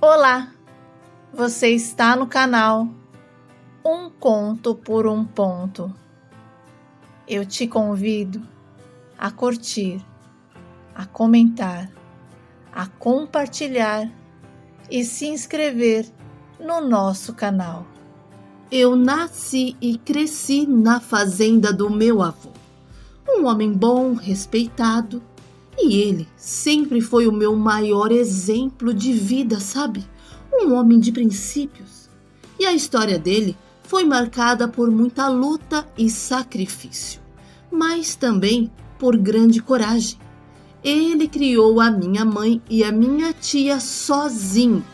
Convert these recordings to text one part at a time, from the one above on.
Olá, você está no canal Um Conto por um Ponto. Eu te convido a curtir, a comentar, a compartilhar e se inscrever no nosso canal. Eu nasci e cresci na fazenda do meu avô. Um homem bom, respeitado. E ele sempre foi o meu maior exemplo de vida, sabe? Um homem de princípios. E a história dele foi marcada por muita luta e sacrifício, mas também por grande coragem. Ele criou a minha mãe e a minha tia sozinho,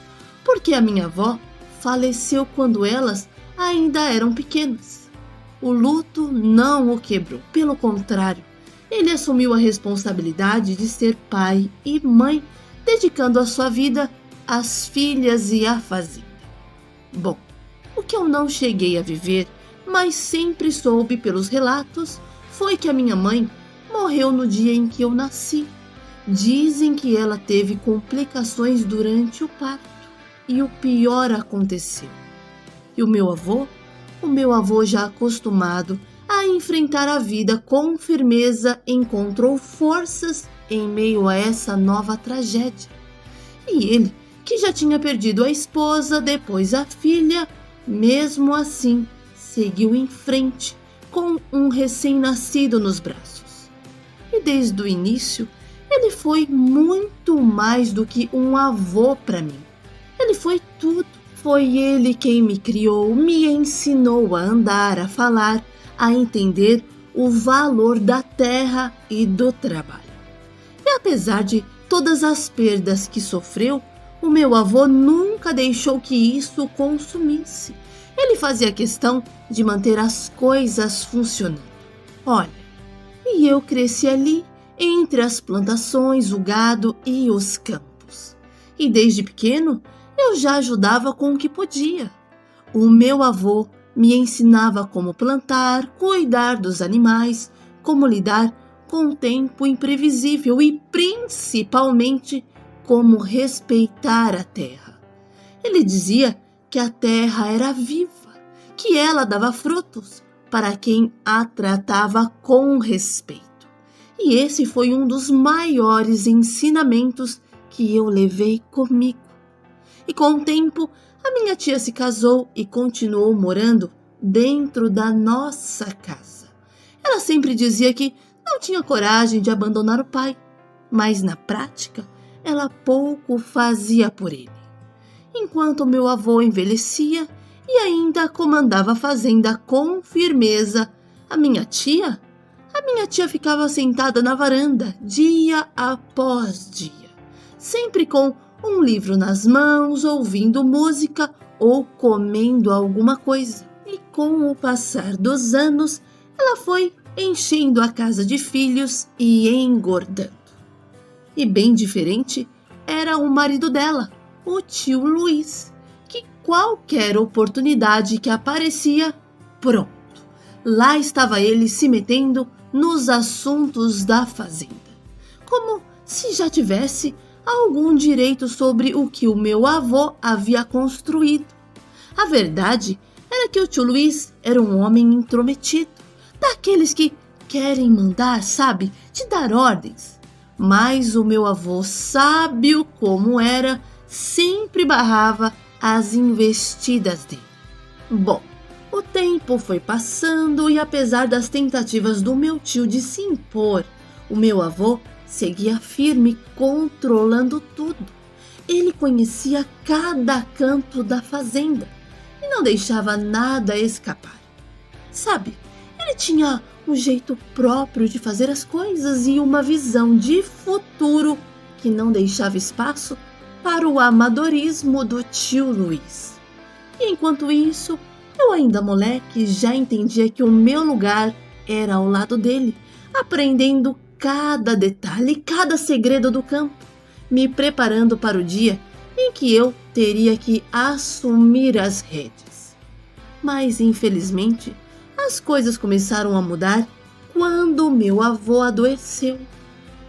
porque a minha avó faleceu quando elas ainda eram pequenas. O luto não o quebrou, pelo contrário, ele assumiu a responsabilidade de ser pai e mãe, dedicando a sua vida às filhas e à fazenda. Bom, o que eu não cheguei a viver, mas sempre soube pelos relatos, foi que a minha mãe morreu no dia em que eu nasci. Dizem que ela teve complicações durante o parto e o pior aconteceu. E o meu avô já acostumado a enfrentar a vida com firmeza, encontrou forças em meio a essa nova tragédia. E ele, que já tinha perdido a esposa, depois a filha, mesmo assim, seguiu em frente com um recém-nascido nos braços. E desde o início, ele foi muito mais do que um avô para mim. Ele foi tudo. Foi ele quem me criou, me ensinou a andar, a falar, a entender o valor da terra e do trabalho. E apesar de todas as perdas que sofreu, o meu avô nunca deixou que isso o consumisse. Ele fazia questão de manter as coisas funcionando. Olha, e eu cresci ali, entre as plantações, o gado e os campos. E desde pequeno, eu já ajudava com o que podia. O meu avô me ensinava como plantar, cuidar dos animais, como lidar com o tempo imprevisível e, principalmente, como respeitar a terra. Ele dizia que a terra era viva, que ela dava frutos para quem a tratava com respeito. E esse foi um dos maiores ensinamentos que eu levei comigo. E com o tempo, a minha tia se casou e continuou morando dentro da nossa casa. Ela sempre dizia que não tinha coragem de abandonar o pai, mas na prática, ela pouco fazia por ele. Enquanto meu avô envelhecia e ainda comandava a fazenda com firmeza, a minha tia ficava sentada na varanda dia após dia, sempre com um livro nas mãos, ouvindo música ou comendo alguma coisa. E com o passar dos anos, ela foi enchendo a casa de filhos e engordando. E bem diferente era o marido dela, o tio Luiz, que qualquer oportunidade que aparecia, pronto, lá estava ele se metendo nos assuntos da fazenda, como se já tivesse algum direito sobre o que o meu avô havia construído. A verdade era que o tio Luiz era um homem intrometido, daqueles que querem mandar, sabe, de dar ordens. Mas o meu avô, sábio como era, sempre barrava as investidas dele. Bom, o tempo foi passando e apesar das tentativas do meu tio de se impor, o meu avô seguia firme, controlando tudo. Ele conhecia cada canto da fazenda e não deixava nada escapar. Sabe, ele tinha um jeito próprio de fazer as coisas e uma visão de futuro que não deixava espaço para o amadorismo do tio Luiz. E enquanto isso, eu ainda moleque já entendia que o meu lugar era ao lado dele, aprendendo cada detalhe, cada segredo do campo, me preparando para o dia em que eu teria que assumir as rédeas. Mas, infelizmente, as coisas começaram a mudar quando meu avô adoeceu.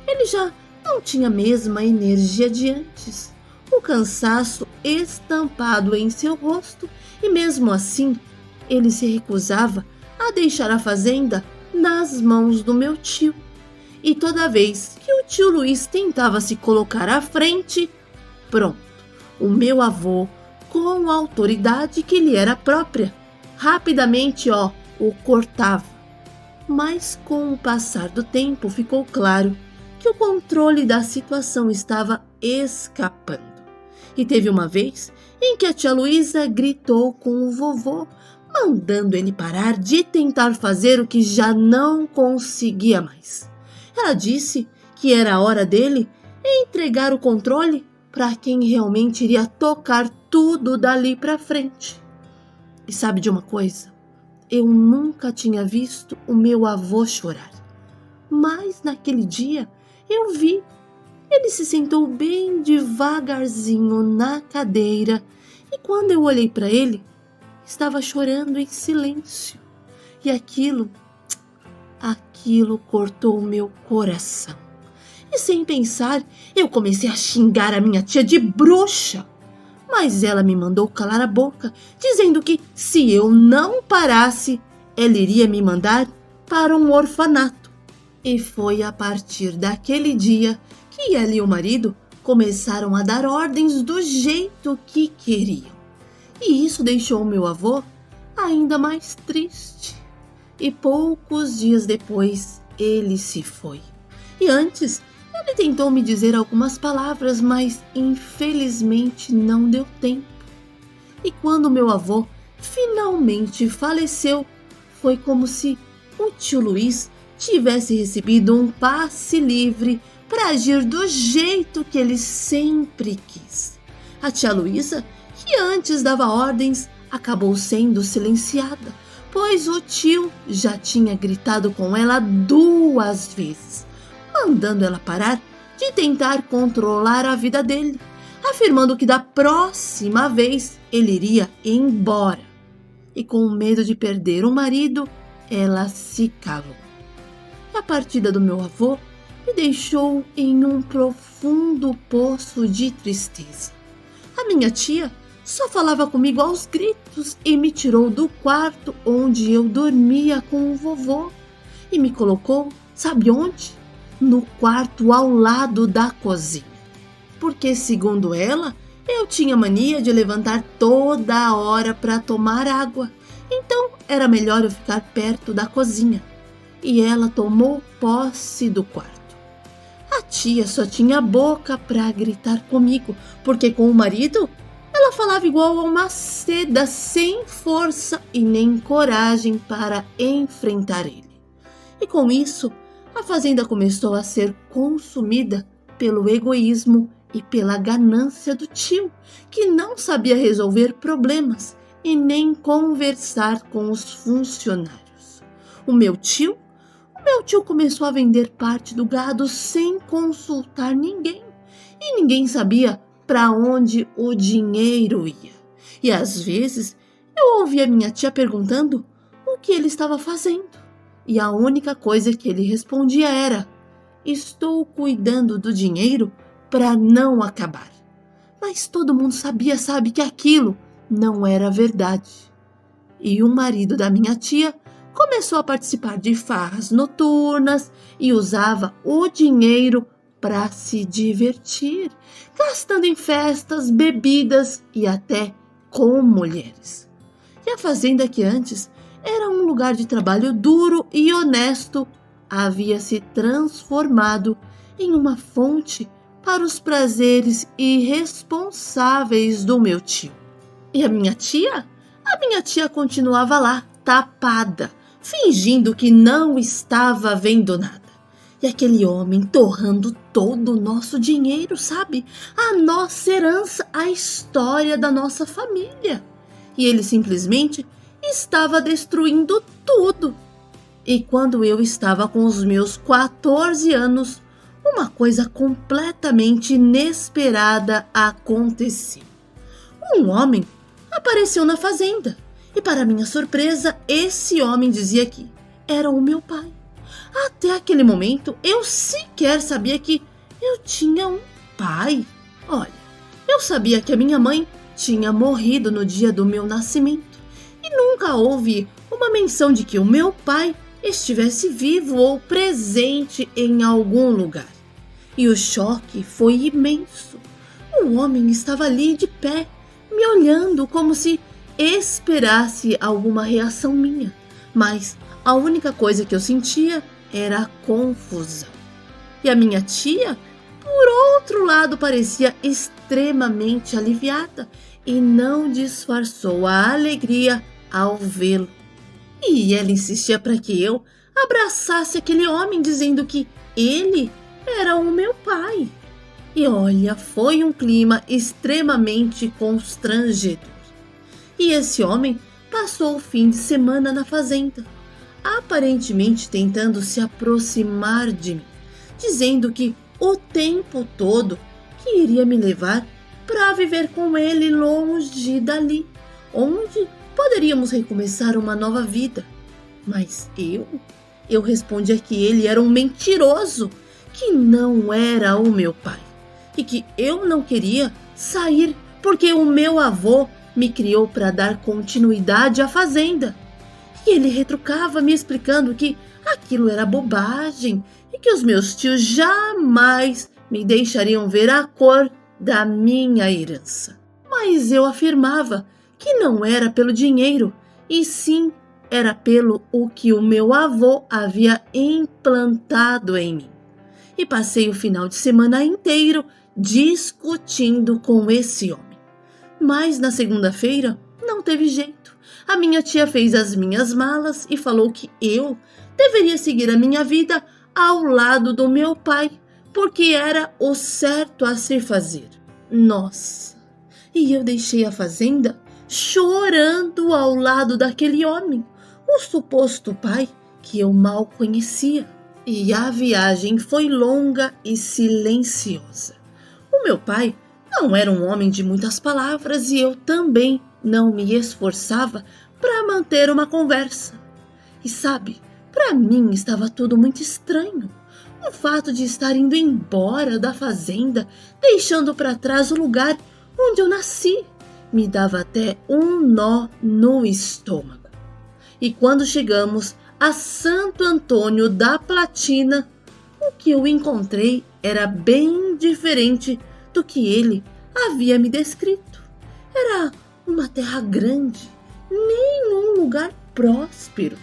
Ele já não tinha a mesma energia de antes. o cansaço estampado em seu rosto, e mesmo assim ele se recusava a deixar a fazenda nas mãos do meu tio. E toda vez que o tio Luiz tentava se colocar à frente, pronto, o meu avô, com a autoridade que lhe era própria, rapidamente, o cortava. Mas com o passar do tempo ficou claro que o controle da situação estava escapando. E teve uma vez em que a tia Luísa gritou com o vovô, mandando ele parar de tentar fazer o que já não conseguia mais. Ela disse que era a hora dele entregar o controle para quem realmente iria tocar tudo dali para frente. E sabe de uma coisa? Eu nunca tinha visto o meu avô chorar. Mas naquele dia eu vi. Ele se sentou bem devagarzinho na cadeira e quando eu olhei para ele, estava chorando em silêncio. E aquilo cortou o meu coração. E sem pensar, eu comecei a xingar a minha tia de bruxa. Mas ela me mandou calar a boca, dizendo que se eu não parasse, ela iria me mandar para um orfanato. E foi a partir daquele dia que ela e o marido começaram a dar ordens do jeito que queriam. E isso deixou o meu avô ainda mais triste. E poucos dias depois, ele se foi. E antes, ele tentou me dizer algumas palavras, mas infelizmente não deu tempo. E quando meu avô finalmente faleceu, foi como se o tio Luiz tivesse recebido um passe livre para agir do jeito que ele sempre quis. A tia Luísa, que antes dava ordens, acabou sendo silenciada, pois o tio já tinha gritado com ela 2 vezes, mandando ela parar de tentar controlar a vida dele, afirmando que da próxima vez ele iria embora. E com medo de perder o marido, ela se calou. A partida do meu avô me deixou em um profundo poço de tristeza. A minha tia só falava comigo aos gritos e me tirou do quarto onde eu dormia com o vovô e me colocou, sabe onde? No quarto ao lado da cozinha. Porque, segundo ela, eu tinha mania de levantar toda hora para tomar água, então era melhor eu ficar perto da cozinha. E ela tomou posse do quarto. A tia só tinha boca para gritar comigo, porque com o marido ela falava igual a uma seda, sem força e nem coragem para enfrentar ele. E com isso, a fazenda começou a ser consumida pelo egoísmo e pela ganância do tio, que não sabia resolver problemas e nem conversar com os funcionários. O meu tio começou a vender parte do gado sem consultar ninguém. E ninguém sabia para onde o dinheiro ia. E às vezes eu ouvia minha tia perguntando o que ele estava fazendo. E a única coisa que ele respondia era: estou cuidando do dinheiro para não acabar. Mas todo mundo sabia, que aquilo não era verdade. E o marido da minha tia começou a participar de farras noturnas e usava o dinheiro para se divertir, gastando em festas, bebidas e até com mulheres. E a fazenda, que antes era um lugar de trabalho duro e honesto, havia se transformado em uma fonte para os prazeres irresponsáveis do meu tio. E a minha tia continuava lá, tapada, fingindo que não estava vendo nada. E aquele homem torrando todo o nosso dinheiro, a nossa herança, a história da nossa família. E ele simplesmente estava destruindo tudo. E quando eu estava com os meus 14 anos, uma coisa completamente inesperada aconteceu. Um homem apareceu na fazenda. E para minha surpresa, esse homem dizia que era o meu pai. Até aquele momento, eu sequer sabia que eu tinha um pai. Olha, Eu sabia que a minha mãe tinha morrido no dia do meu nascimento e nunca houve uma menção de que o meu pai estivesse vivo ou presente em algum lugar. E o choque foi imenso. O homem estava ali de pé, me olhando como se esperasse alguma reação minha, mas a única coisa que eu sentia era a confusão. E a minha tia, por outro lado, parecia extremamente aliviada e não disfarçou a alegria ao vê-lo. E ela insistia para que eu abraçasse aquele homem, dizendo que ele era o meu pai. E olha, foi um clima extremamente constrangedor. E esse homem passou o fim de semana na fazenda, aparentemente tentando se aproximar de mim, dizendo que o tempo todo que iria me levar para viver com ele longe dali, onde poderíamos recomeçar uma nova vida. Mas eu respondia que ele era um mentiroso, que não era o meu pai, e que eu não queria sair porque o meu avô me criou para dar continuidade à fazenda. E ele retrucava me explicando que aquilo era bobagem e que os meus tios jamais me deixariam ver a cor da minha herança. Mas eu afirmava que não era pelo dinheiro, e sim era pelo o que o meu avô havia implantado em mim. E passei o final de semana inteiro discutindo com esse homem. Mas na segunda-feira não teve jeito. A minha tia fez as minhas malas e falou que eu deveria seguir a minha vida ao lado do meu pai, porque era o certo a se fazer. Nossa! E eu deixei a fazenda chorando ao lado daquele homem, o suposto pai que eu mal conhecia. E a viagem foi longa e silenciosa. O meu pai não era um homem de muitas palavras e eu também não me esforçava para manter uma conversa. E sabe, para mim estava tudo muito estranho. O fato de estar indo embora da fazenda, deixando para trás o lugar onde eu nasci, me dava até um nó no estômago. E quando chegamos a Santo Antônio da Platina, o que eu encontrei era bem diferente do que ele havia me descrito. Era uma terra grande, nem um lugar próspero.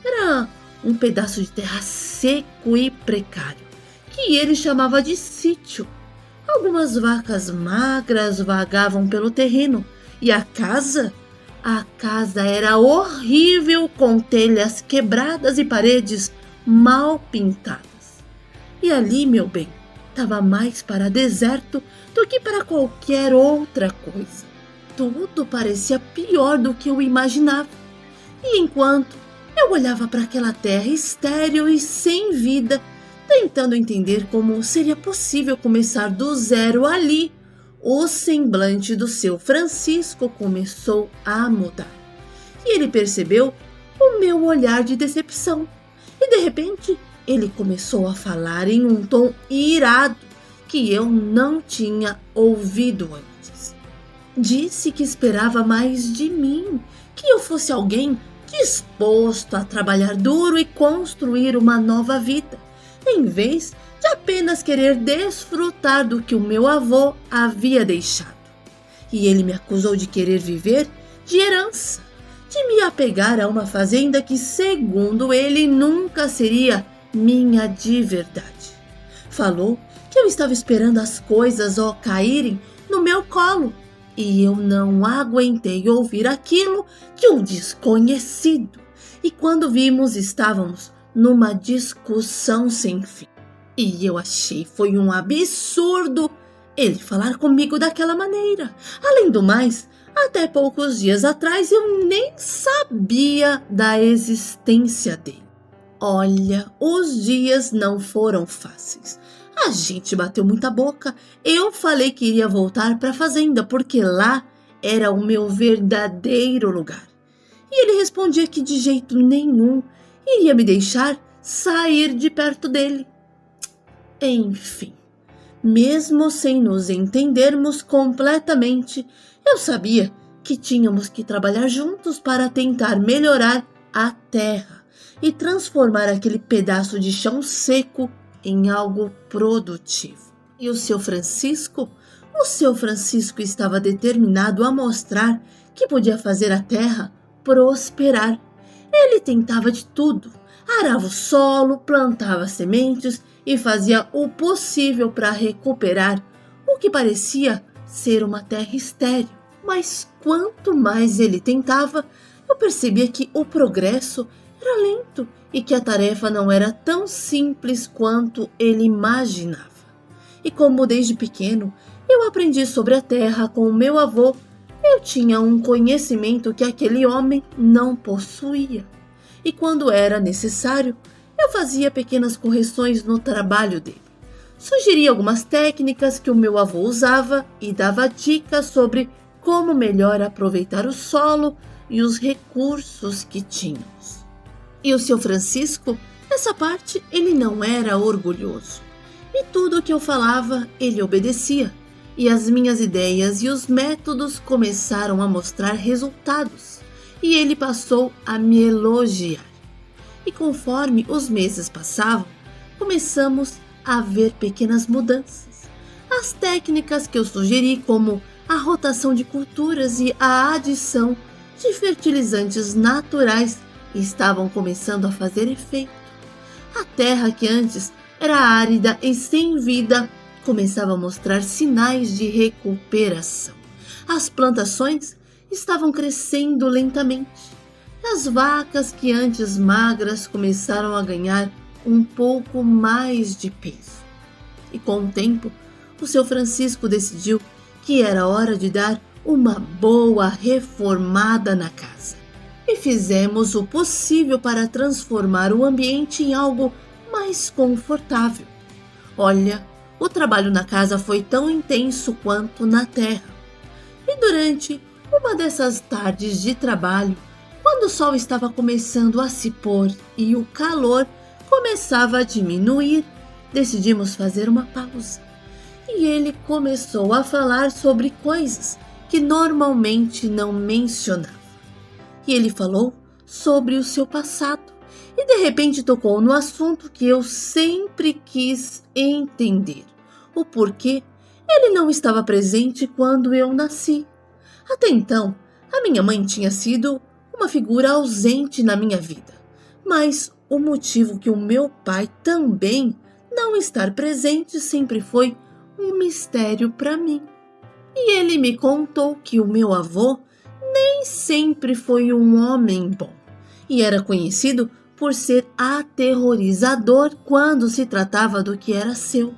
Era um pedaço de terra seco e precário, que ele chamava de sítio. Algumas vacas magras vagavam pelo terreno, e a casa era horrível, com telhas quebradas e paredes mal pintadas. E ali, meu bem, estava mais para deserto do que para qualquer outra coisa. Tudo parecia pior do que eu imaginava. E enquanto eu olhava para aquela terra estéril e sem vida, tentando entender como seria possível começar do zero ali, o semblante do seu Francisco começou a mudar. E ele percebeu o meu olhar de decepção. E de repente, ele começou a falar em um tom irado que eu não tinha ouvido antes. Disse que esperava mais de mim, que eu fosse alguém disposto a trabalhar duro e construir uma nova vida, em vez de apenas querer desfrutar do que o meu avô havia deixado. E ele me acusou de querer viver de herança, de me apegar a uma fazenda que, segundo ele, nunca seria minha de verdade. Falou que eu estava esperando as coisas caírem no meu colo, e eu não aguentei ouvir aquilo de um desconhecido. E quando vimos, estávamos numa discussão sem fim. E eu achei foi um absurdo ele falar comigo daquela maneira. Além do mais, até poucos dias atrás eu nem sabia da existência dele. Olha, os dias não foram fáceis. A gente bateu muita boca. Eu falei que iria voltar para a fazenda, porque lá era o meu verdadeiro lugar. E ele respondia que de jeito nenhum iria me deixar sair de perto dele. Enfim, Mesmo sem nos entendermos completamente, eu sabia que tínhamos que trabalhar juntos para tentar melhorar a terra e transformar aquele pedaço de chão seco em algo produtivo. E o seu Francisco? O seu Francisco estava determinado a mostrar que podia fazer a terra prosperar. Ele tentava de tudo, arava o solo, plantava sementes e fazia o possível para recuperar o que parecia ser uma terra estéril. Mas quanto mais ele tentava, eu percebia que o progresso era lento e que a tarefa não era tão simples quanto ele imaginava. E como desde pequeno eu aprendi sobre a terra com o meu avô, eu tinha um conhecimento que aquele homem não possuía. E quando era necessário, eu fazia pequenas correções no trabalho dele. Sugeria algumas técnicas que o meu avô usava e dava dicas sobre como melhor aproveitar o solo e os recursos que tínhamos. E o seu Francisco, nessa parte, ele não era orgulhoso. E tudo o que eu falava, ele obedecia. E as minhas ideias e os métodos começaram a mostrar resultados. E ele passou a me elogiar. E conforme os meses passavam, começamos a ver pequenas mudanças. As técnicas que eu sugeri, como a rotação de culturas e a adição de fertilizantes naturais, estavam começando a fazer efeito. A terra que antes era árida e sem vida começava a mostrar sinais de recuperação. As plantações estavam crescendo lentamente. As vacas que antes magras começaram a ganhar um pouco mais de peso. E com o tempo, o seu Francisco decidiu que era hora de dar uma boa reformada na casa. E fizemos o possível para transformar o ambiente em algo mais confortável. Olha, o trabalho na casa foi tão intenso quanto na terra. E durante uma dessas tardes de trabalho, quando o sol estava começando a se pôr e o calor começava a diminuir, decidimos fazer uma pausa. E ele começou a falar sobre coisas que normalmente não mencionava. E ele falou sobre o seu passado e de repente tocou no assunto que eu sempre quis entender: o porquê ele não estava presente quando eu nasci. Até então, a minha mãe tinha sido uma figura ausente na minha vida, mas o motivo que o meu pai também não estar presente sempre foi um mistério para mim. E ele me contou que o meu avô nem sempre foi um homem bom e era conhecido por ser aterrorizador quando se tratava do que era seu.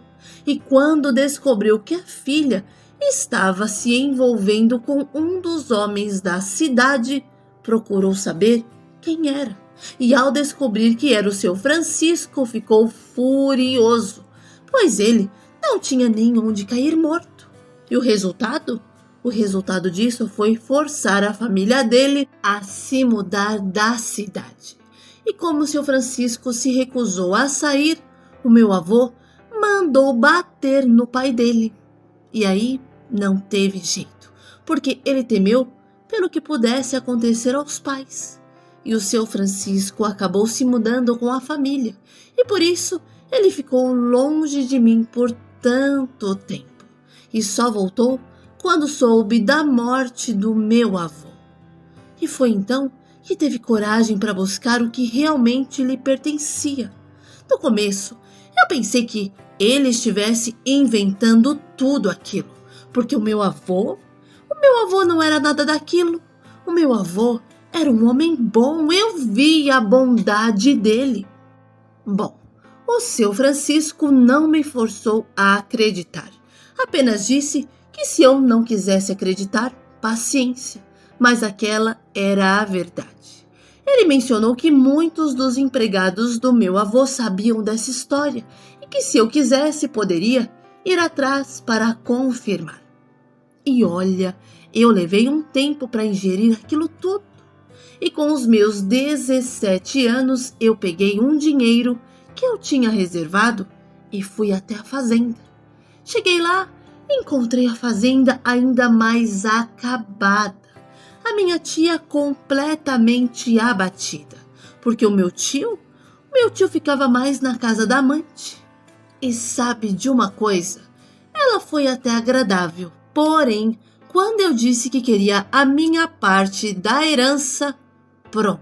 E quando descobriu que a filha estava se envolvendo com um dos homens da cidade, procurou saber quem era. E ao descobrir que era o seu Francisco, ficou furioso, pois ele não tinha nem onde cair morto. E o resultado? O resultado disso foi forçar a família dele a se mudar da cidade. E como o seu Francisco se recusou a sair, o meu avô mandou bater no pai dele. E aí não teve jeito, porque ele temeu pelo que pudesse acontecer aos pais. E o seu Francisco acabou se mudando com a família, e por isso ele ficou longe de mim por tanto tempo. E só voltou quando soube da morte do meu avô. E foi então que teve coragem para buscar o que realmente lhe pertencia. No começo, eu pensei que ele estivesse inventando tudo aquilo, porque o meu avô não era nada daquilo. O meu avô era um homem bom, eu via a bondade dele. Bom, o seu Francisco não me forçou a acreditar. Apenas disse que se eu não quisesse acreditar, paciência, mas aquela era a verdade. Ele mencionou que muitos dos empregados do meu avô sabiam dessa história e que se eu quisesse poderia ir atrás para confirmar. E olha, eu levei um tempo para ingerir aquilo tudo. E com os meus 17 anos eu peguei um dinheiro que eu tinha reservado e fui até a fazenda. Cheguei lá, encontrei a fazenda ainda mais acabada. A minha tia completamente abatida, porque o meu tio ficava mais na casa da amante. E sabe de uma coisa? Ela foi até agradável, porém, quando eu disse que queria a minha parte da herança, pronto.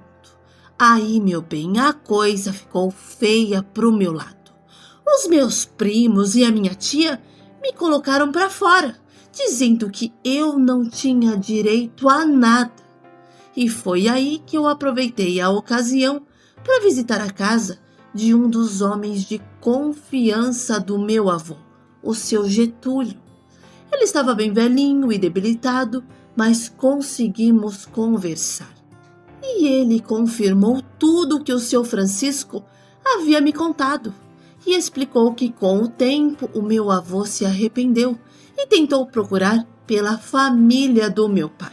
Aí, meu bem, a coisa ficou feia pro meu lado. Os meus primos e a minha tia me colocaram para fora, dizendo que eu não tinha direito a nada. E foi aí que eu aproveitei a ocasião para visitar a casa de um dos homens de confiança do meu avô, o seu Getúlio. Ele estava bem velhinho e debilitado, mas conseguimos conversar. E ele confirmou tudo que o seu Francisco havia me contado e explicou que com o tempo o meu avô se arrependeu e tentou procurar pela família do meu pai.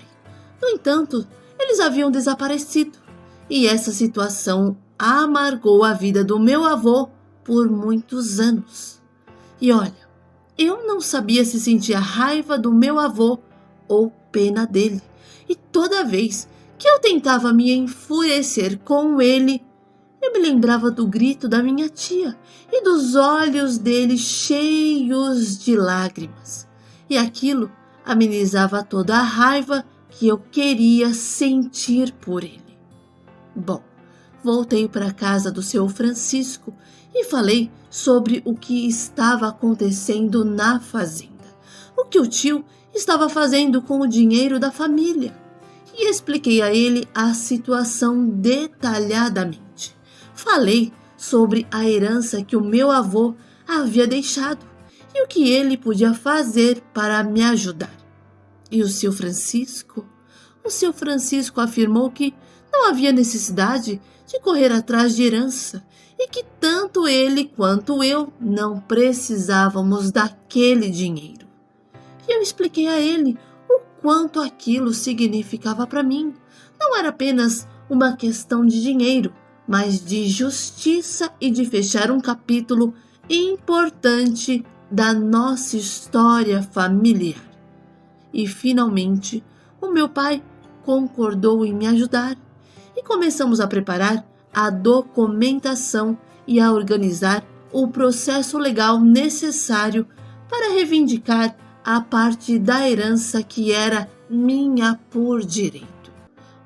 No entanto, eles haviam desaparecido e essa situação amargou a vida do meu avô por muitos anos. E olha, eu não sabia se sentia raiva do meu avô ou pena dele. E toda vez que eu tentava me enfurecer com ele, eu me lembrava do grito da minha tia e dos olhos dele cheios de lágrimas. E aquilo amenizava toda a raiva que eu queria sentir por ele. Bom, voltei para a casa do seu Francisco e falei sobre o que estava acontecendo na fazenda, o que o tio estava fazendo com o dinheiro da família, e expliquei a ele a situação detalhadamente. Falei sobre a herança que o meu avô havia deixado e o que ele podia fazer para me ajudar. E o seu Francisco? O seu Francisco afirmou que não havia necessidade de correr atrás de herança e que tanto ele quanto eu não precisávamos daquele dinheiro. E eu expliquei a ele o quanto aquilo significava para mim. Não era apenas uma questão de dinheiro, mas de justiça e de fechar um capítulo importante da nossa história familiar. E finalmente, o meu pai concordou em me ajudar e começamos a preparar a documentação e a organizar o processo legal necessário para reivindicar a parte da herança que era minha por direito.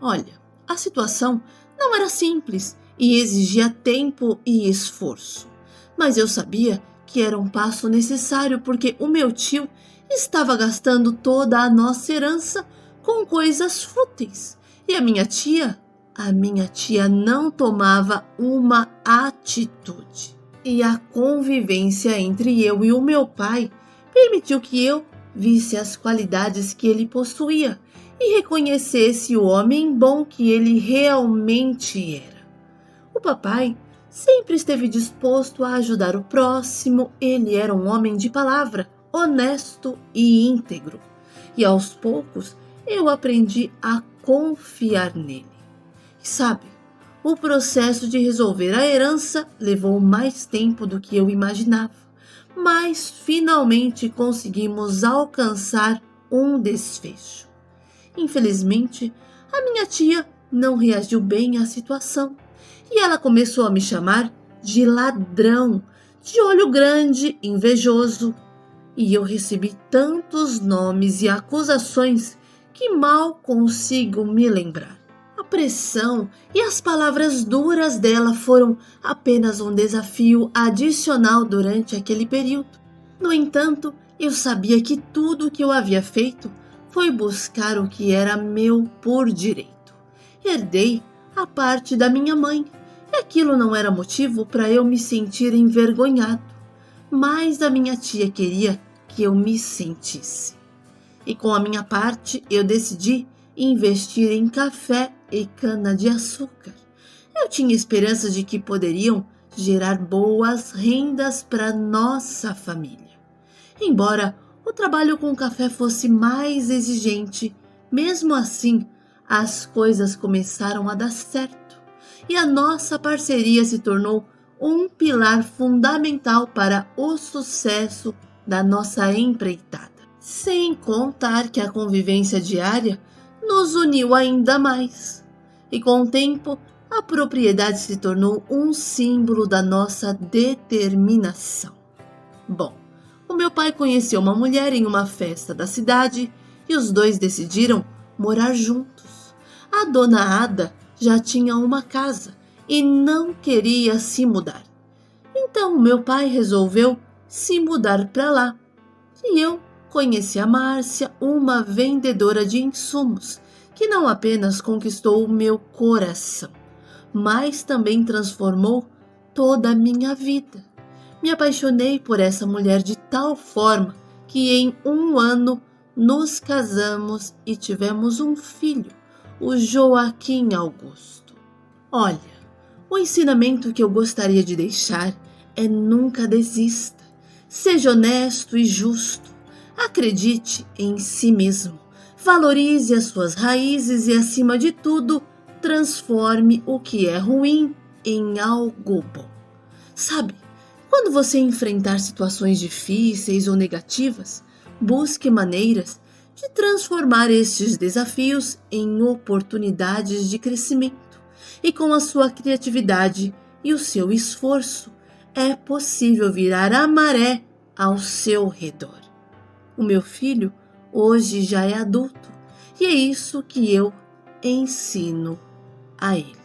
Olha, a situação não era simples e exigia tempo e esforço, mas eu sabia que era um passo necessário porque o meu tio estava gastando toda a nossa herança com coisas fúteis e a minha tia não tomava uma atitude. E a convivência entre eu e o meu pai permitiu que eu visse as qualidades que ele possuía e reconhecesse o homem bom que ele realmente era. O papai sempre esteve disposto a ajudar o próximo, ele era um homem de palavra, honesto e íntegro. E aos poucos eu aprendi a confiar nele. E sabe, o processo de resolver a herança levou mais tempo do que eu imaginava, mas finalmente conseguimos alcançar um desfecho. Infelizmente, a minha tia não reagiu bem à situação e ela começou a me chamar de ladrão, de olho grande, invejoso. E eu recebi tantos nomes e acusações que mal consigo me lembrar. A pressão e as palavras duras dela foram apenas um desafio adicional durante aquele período. No entanto, eu sabia que tudo o que eu havia feito foi buscar o que era meu por direito. Herdei a parte da minha mãe, e aquilo não era motivo para eu me sentir envergonhado, mas a minha tia queria que eu me sentisse. E com a minha parte, eu decidi investir em café e cana-de-açúcar. Eu tinha esperança de que poderiam gerar boas rendas para nossa família. Embora o trabalho com café fosse mais exigente, mesmo assim, as coisas começaram a dar certo e a nossa parceria se tornou um pilar fundamental para o sucesso da nossa empreitada. Sem contar que a convivência diária nos uniu ainda mais. E com o tempo, a propriedade se tornou um símbolo da nossa determinação. Bom, o meu pai conheceu uma mulher em uma festa da cidade e os dois decidiram morar juntos. A dona Ada já tinha uma casa e não queria se mudar. Então o meu pai resolveu se mudar para lá. E eu conheci a Márcia, uma vendedora de insumos, que não apenas conquistou o meu coração, mas também transformou toda a minha vida. Me apaixonei por essa mulher de tal forma que em 1 ano nos casamos e tivemos um filho, o Joaquim Augusto. Olha, o ensinamento que eu gostaria de deixar é nunca desista. Seja honesto e justo. Acredite em si mesmo. Valorize as suas raízes e, acima de tudo, transforme o que é ruim em algo bom. Sabe, quando você enfrentar situações difíceis ou negativas, busque maneiras de transformar estes desafios em oportunidades de crescimento. E com a sua criatividade e o seu esforço, é possível virar a maré ao seu redor. O meu filho hoje já é adulto e é isso que eu ensino a ele.